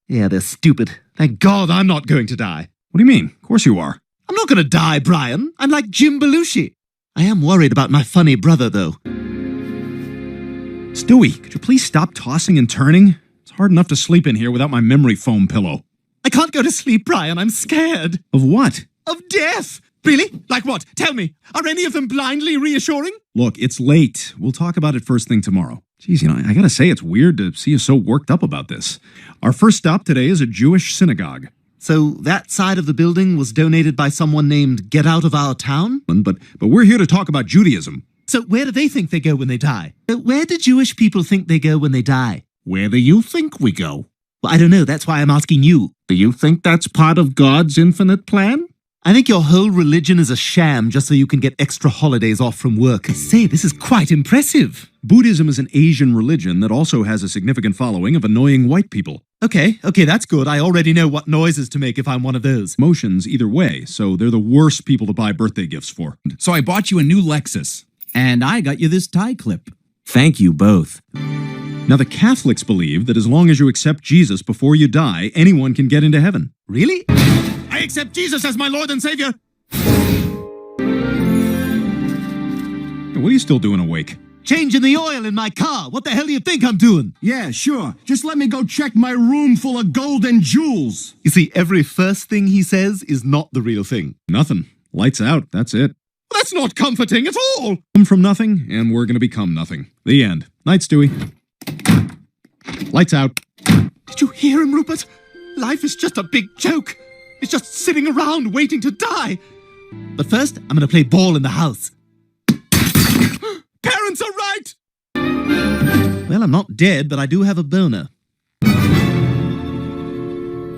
Yeah, they're stupid. Thank God I'm not going to die. What do you mean? Of course you are. I'm not going to die, Brian. I'm like Jim Belushi. I am worried about my funny brother, though. Stewie, could you please stop tossing and turning? It's hard enough to sleep in here without my memory foam pillow. I can't go to sleep, Brian. I'm scared. Of what? Of death. Really? Like what? Tell me. Are any of them blindly reassuring? Look, it's late. We'll talk about it first thing tomorrow. Geez, I gotta say it's weird to see you so worked up about this. Our first stop today is a Jewish synagogue. So that side of the building was donated by someone named Get Out of Our Town? But we're here to talk about Judaism. So where do they think they go when they die? Where do Jewish people think they go when they die? Where do you think we go? Well, I don't know. That's why I'm asking you. Do you think that's part of God's infinite plan? I think your whole religion is a sham just so you can get extra holidays off from work. I say, this is quite impressive. Buddhism is an Asian religion that also has a significant following of annoying white people. Okay, that's good. I already know what noises to make if I'm one of those. Motions either way, so they're the worst people to buy birthday gifts for. So I bought you a new Lexus. And I got you this tie clip. Thank you both. Now, the Catholics believe that as long as you accept Jesus before you die, anyone can get into heaven. Really? I accept Jesus as my Lord and Savior. What are you still doing awake? Changing the oil in my car. What the hell do you think I'm doing? Yeah, sure. Just let me go check my room full of gold and jewels. You see, every first thing he says is not the real thing. Nothing. Lights out. That's it. That's not comforting at all. Come from nothing, and we're gonna become nothing. The end. Night, Stewie. Lights out. Did you hear him, Rupert? Life is just a big joke. It's just sitting around waiting to die. But first, I'm gonna play ball in the house. Parents are right! Well, I'm not dead, but I do have a boner.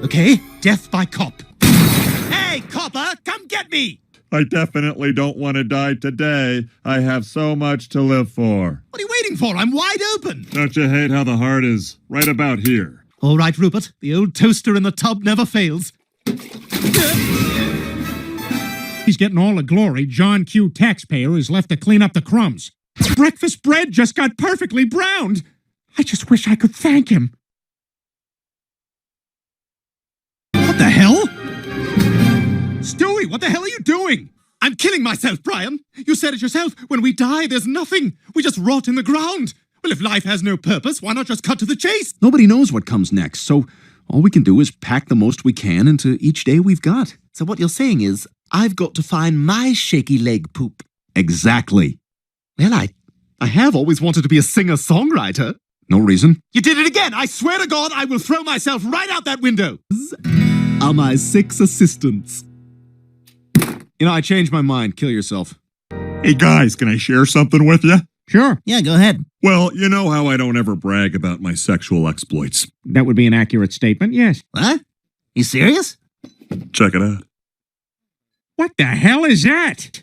Okay, death by cop. Hey, copper, come get me! I definitely don't want to die today. I have so much to live for. What are you waiting for? I'm wide open. Don't you hate how the heart is right about here? All right, Rupert. The old toaster in the tub never fails. He's getting all the glory. John Q. Taxpayer is left to clean up the crumbs. Breakfast bread just got perfectly browned. I just wish I could thank him. What the hell? Stewie, what the hell are you doing? I'm killing myself, Brian. You said it yourself. When we die, there's nothing. We just rot in the ground. Well, if life has no purpose, why not just cut to the chase? Nobody knows what comes next, so all we can do is pack the most we can into each day we've got. So what you're saying is, I've got to find my shaky leg poop. Exactly. Well, I have always wanted to be a singer-songwriter. No reason. You did it again! I swear to God, I will throw myself right out that window! Are my 6 assistants. I changed my mind. Kill yourself. Hey guys, can I share something with you? Sure, Yeah, go ahead. Well, you know how I don't ever brag about my sexual exploits. that would be an accurate statement, yes. What? You serious? Check it out. What the hell is that?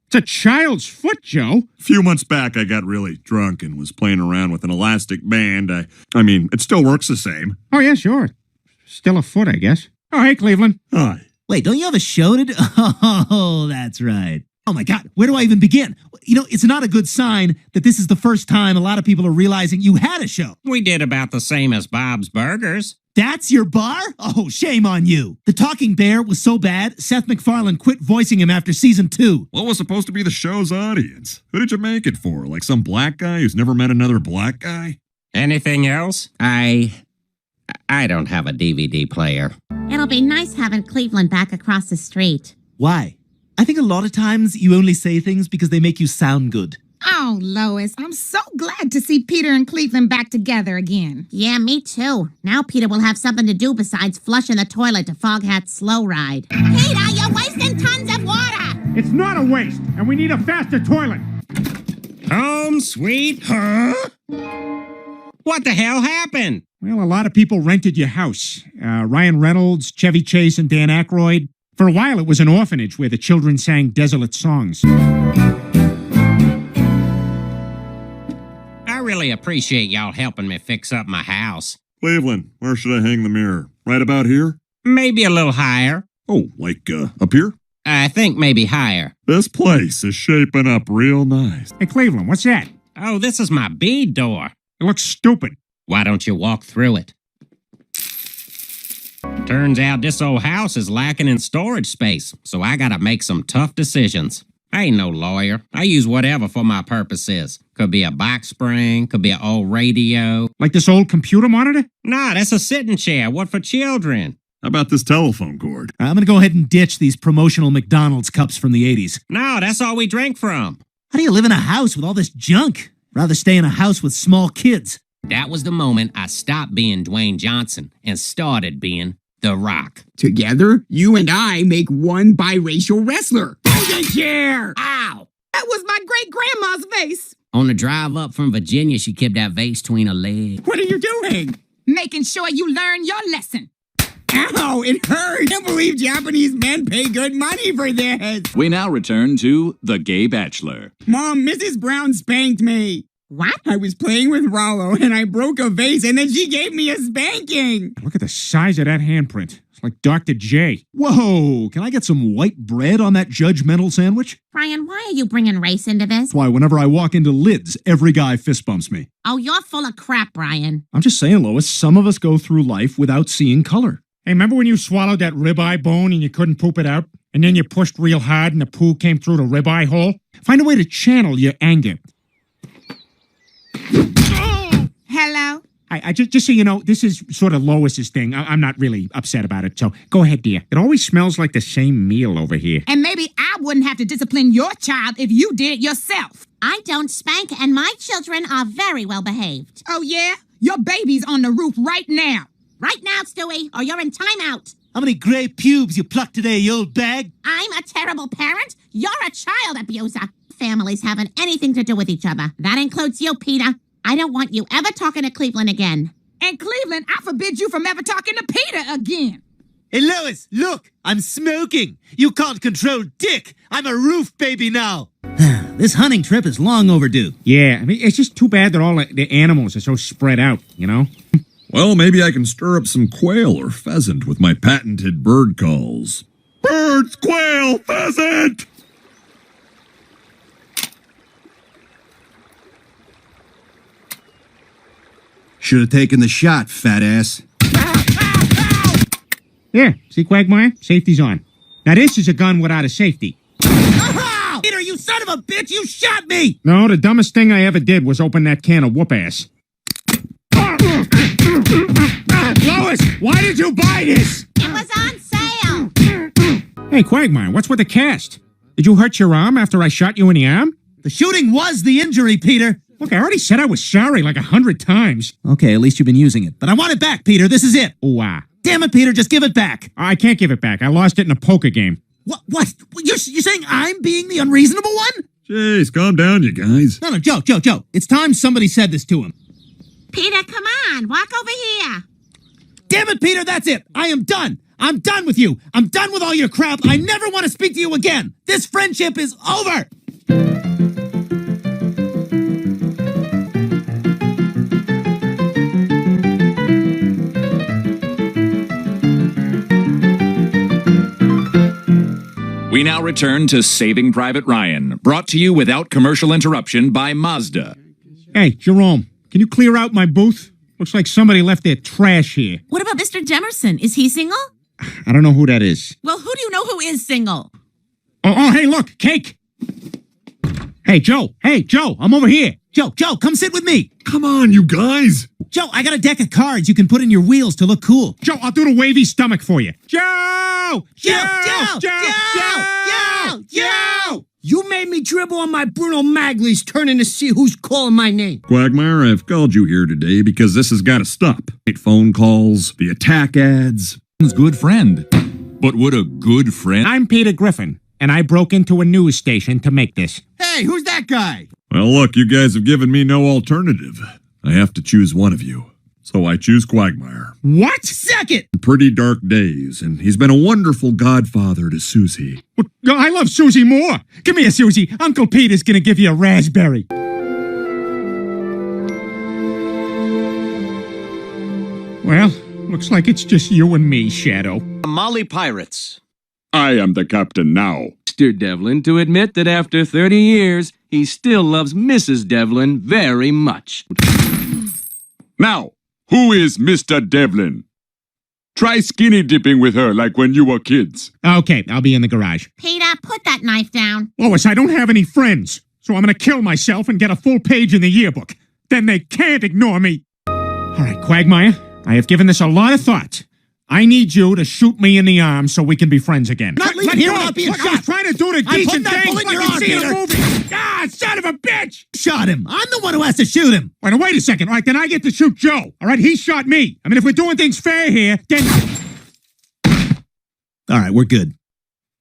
It's a child's foot, Joe. A few months back, I got really drunk and was playing around with an elastic band. I mean, it still works the same. Oh, yeah, sure. Still a foot, I guess. Oh, hey, Cleveland. Hi. Wait, don't you have a show to do? Oh, that's right. Oh my God, where do I even begin? It's not a good sign that this is the first time a lot of people are realizing you had a show. We did about the same as Bob's Burgers. That's your bar? Oh, shame on you. The Talking Bear was so bad, Seth MacFarlane quit voicing him after season 2. What was supposed to be the show's audience? Who did you make it for? Like some black guy who's never met another black guy? Anything else? I don't have a DVD player. It'll be nice having Cleveland back across the street. Why? I think a lot of times you only say things because they make you sound good. Oh, Lois, I'm so glad to see Peter and Cleveland back together again. Yeah, me too. Now Peter will have something to do besides flushing the toilet to Foghat's slow ride. Peter, you're wasting tons of water! It's not a waste, and we need a faster toilet. Home sweet huh? What the hell happened? Well, a lot of people rented your house. Ryan Reynolds, Chevy Chase, and Dan Aykroyd. For a while, it was an orphanage where the children sang desolate songs. I really appreciate y'all helping me fix up my house. Cleveland, where should I hang the mirror? Right about here? Maybe a little higher. Oh, like, up here? I think maybe higher. This place is shaping up real nice. Hey, Cleveland, what's that? Oh, this is my bead door. It looks stupid. Why don't you walk through it? Turns out this old house is lacking in storage space, so I gotta make some tough decisions. I ain't no lawyer. I use whatever for my purposes. Could be a box spring, could be an old radio. Like this old computer monitor? Nah, that's a sitting chair. What for children? How about this telephone cord? I'm gonna go ahead and ditch these promotional McDonald's cups from the 80s. No, that's all we drink from. How do you live in a house with all this junk? Rather stay in a house with small kids. That was the moment I stopped being Dwayne Johnson and started being The Rock. Together, you and I make one biracial wrestler. Golden chair! Ow! That was my great-grandma's vase. On the drive up from Virginia, she kept that vase between her legs. What are you doing? Making sure you learn your lesson. Ow, it hurt! I can't believe Japanese men pay good money for this. We now return to The Gay Bachelor. Mom, Mrs. Brown spanked me. What? I was playing with Rollo and I broke a vase and then she gave me a spanking. Look at the size of that handprint. It's like Dr. J. Whoa, can I get some white bread on that judgmental sandwich? Brian, why are you bringing race into this? That's why whenever I walk into Lids, every guy fist bumps me. Oh, you're full of crap, Brian. I'm just saying, Lois, some of us go through life without seeing color. Hey, remember when you swallowed that ribeye bone and you couldn't poop it out? And then you pushed real hard and the poo came through the ribeye hole? Find a way to channel your anger. Hello? I just so you know, this is sort of Lois's thing. I'm not really upset about it, so go ahead, dear. It always smells like the same meal over here. And maybe I wouldn't have to discipline your child if you did it yourself. I don't spank, and my children are very well behaved. Oh, yeah? Your baby's on the roof right now. Right now, Stewie, or you're in timeout. How many gray pubes you plucked today, you old bag? I'm a terrible parent. You're a child abuser. Families haven't anything to do with each other. That includes you, Peter. I don't want you ever talking to Cleveland again. And Cleveland, I forbid you from ever talking to Peter again. Hey, Lois, look, I'm smoking. You can't control Dick. I'm a roof baby now. This hunting trip is long overdue. Yeah, I mean, it's just too bad that all the animals are so spread out, you know? Well, maybe I can stir up some quail or pheasant with my patented bird calls. Birds, quail, pheasant! Should have taken the shot, fat ass. Yeah, see, Quagmire? Safety's on. Now, this is a gun without a safety. Peter, you son of a bitch, you shot me! No, the dumbest thing I ever did was open that can of whoop-ass. Lois, why did you buy this? It was on sale. Hey, Quagmire, what's with the cast? Did you hurt your arm after I shot you in the arm? The shooting was the injury, Peter. Look, I already said I was sorry like 100 times. Okay, at least you've been using it. But I want it back, Peter. This is it. Ooh, Damn it, Peter, just give it back. I can't give it back. I lost it in a poker game. What? You're saying I'm being the unreasonable one? Jeez, calm down, you guys. No, Joe. It's time somebody said this to him. Peter, come on, walk over here. Damn it, Peter, that's it. I am done. I'm done with you. I'm done with all your crap. I never want to speak to you again. This friendship is over. We now return to Saving Private Ryan, brought to you without commercial interruption by Mazda. Hey, Jerome, can you clear out my booth? Looks like somebody left their trash here. What about Mr. Demerson? Is he single? I don't know who that is. Well, who do you know who is single? Oh, hey, look, cake. Hey, Joe, I'm over here. Joe, come sit with me. Come on, you guys. Joe, I got a deck of cards you can put in your wheels to look cool. Joe, I'll do the wavy stomach for you. Joe! You made me dribble on my Bruno Magli's turning to see who's calling my name. Quagmire, I've called you here today because this has got to stop. Phone calls, the attack ads. Good friend. But would a good friend... I'm Peter Griffin, and I broke into a news station to make this. Hey, who's that guy? Well, look, you guys have given me no alternative. I have to choose one of you. So I choose Quagmire. What? Second. Pretty dark days, and he's been a wonderful godfather to Susie. I love Susie more. Come here, Susie. Uncle Pete is going to give you a raspberry. Well, looks like it's just you and me, Shadow. Molly Pirates. I am the captain now. Mr. Devlin to admit that after 30 years, he still loves Mrs. Devlin very much. Now, who is Mr. Devlin? Try skinny dipping with her like when you were kids. Okay, I'll be in the garage. Peter, put that knife down. Lois, I don't have any friends, so I'm gonna kill myself and get a full page in the yearbook. Then they can't ignore me. All right, Quagmire, I have given this a lot of thought. I need you to shoot me in the arm so we can be friends again. Not leaving here without being Look, I was shot. trying to do the I put decent that thing. bullet in your Fucking arm, see a Peter. movie. Ah, son of a bitch! Shot him. I'm the one who has to shoot him. Wait a second. All right, then I get to shoot Joe. All right, he shot me. I mean, if we're doing things fair here, then... All right, we're good.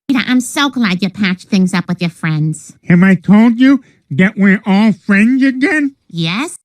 Peter, I'm so glad you patched things up with your friends. Have I told you that we're all friends again? Yes?